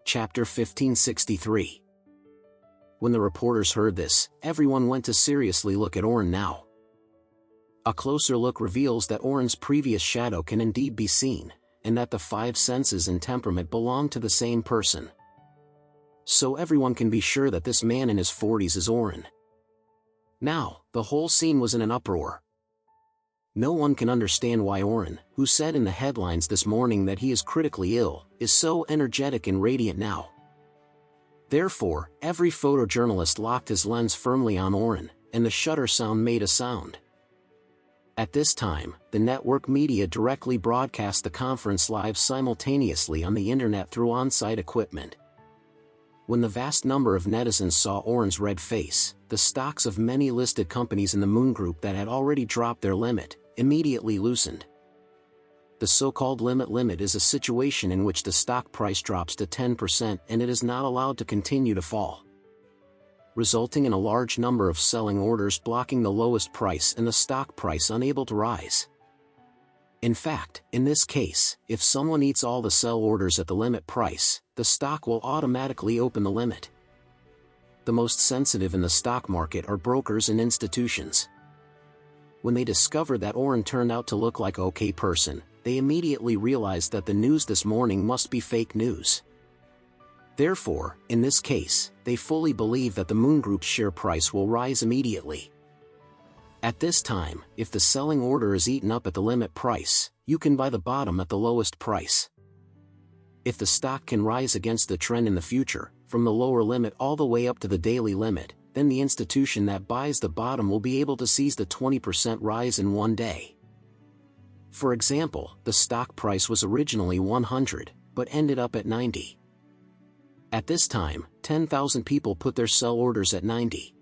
Chapter 1563. When the reporters heard this, everyone went to seriously look at Oren now. A closer look reveals that Oren's previous shadow can indeed be seen, and that the five senses and temperament belong to the same person. So everyone can be sure that this man in his 40s is Oren. Now, the whole scene was in an uproar. No one can understand why Oren, who said in the headlines this morning that he is critically ill, is so energetic and radiant now. Therefore, every photojournalist locked his lens firmly on Oren, and the shutter sound made a sound. At this time, the network media directly broadcast the conference live simultaneously on the internet through on-site equipment. When the vast number of netizens saw Oren's red face, the stocks of many listed companies in the Moon Group that had already dropped their limit immediately loosened. The so-called limit is a situation in which the stock price drops to 10% and it is not allowed to continue to fall, resulting in a large number of selling orders blocking the lowest price and the stock price unable to rise. In fact, in this case, if someone eats all the sell orders at the limit price, the stock will automatically open the limit. The most sensitive in the stock market are brokers and institutions. When they discovered that Oren turned out to look like an okay person, they immediately realized that the news this morning must be fake news. Therefore, in this case, they fully believe that the Moon Group's share price will rise immediately. At this time, if the selling order is eaten up at the limit price, you can buy the bottom at the lowest price. If the stock can rise against the trend in the future, from the lower limit all the way up to the daily limit, then the institution that buys the bottom will be able to seize the 20% rise in one day. For example, the stock price was originally 100, but ended up at 90. At this time, 10,000 people put their sell orders at 90.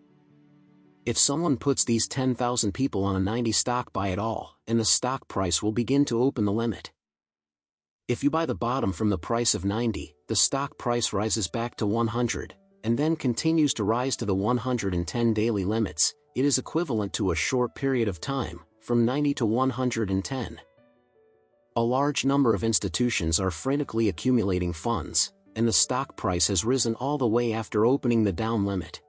If someone puts these 10,000 people on a 90 stock buy it all, and the stock price will begin to open the limit. If you buy the bottom from the price of 90, the stock price rises back to 100, and then continues to rise to the 110 daily limits. It is equivalent to a short period of time, from 90 to 110. A large number of institutions are frantically accumulating funds, and the stock price has risen all the way after opening the down limit.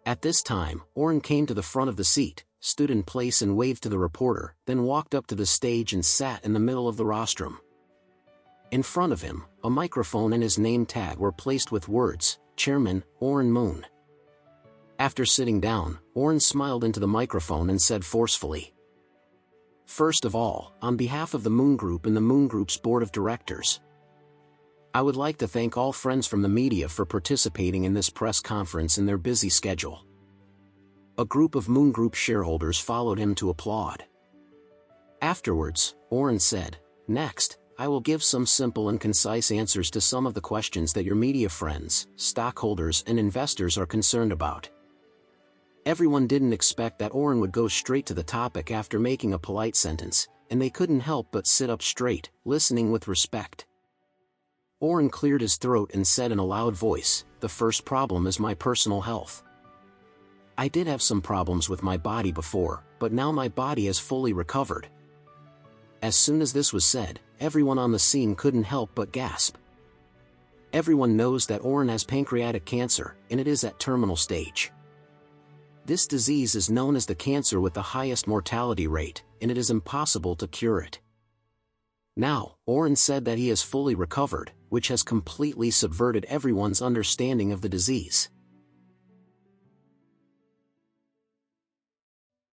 At this time, Oren came to the front of the seat, stood in place and waved to the reporter, then walked up to the stage and sat in the middle of the rostrum. In front of him, a microphone and his name tag were placed with words, Chairman, Oren Moon. After sitting down, Oren smiled into the microphone and said forcefully, "First of all, on behalf of the Moon Group and the Moon Group's board of directors, I would like to thank all friends from the media for participating in this press conference in their busy schedule." A group of Moon Group shareholders followed him to applaud. Afterwards, Oren said, "Next, I will give some simple and concise answers to some of the questions that your media friends, stockholders and investors are concerned about." Everyone didn't expect that Oren would go straight to the topic after making a polite sentence, and they couldn't help but sit up straight, listening with respect. Oren cleared his throat and said in a loud voice, "The first problem is my personal health. I did have some problems with my body before, but now my body has fully recovered." As soon as this was said, everyone on the scene couldn't help but gasp. Everyone knows that Oren has pancreatic cancer, and it is at terminal stage. This disease is known as the cancer with the highest mortality rate, and it is impossible to cure it. Now, Oren said that he has fully recovered, which has completely subverted everyone's understanding of the disease.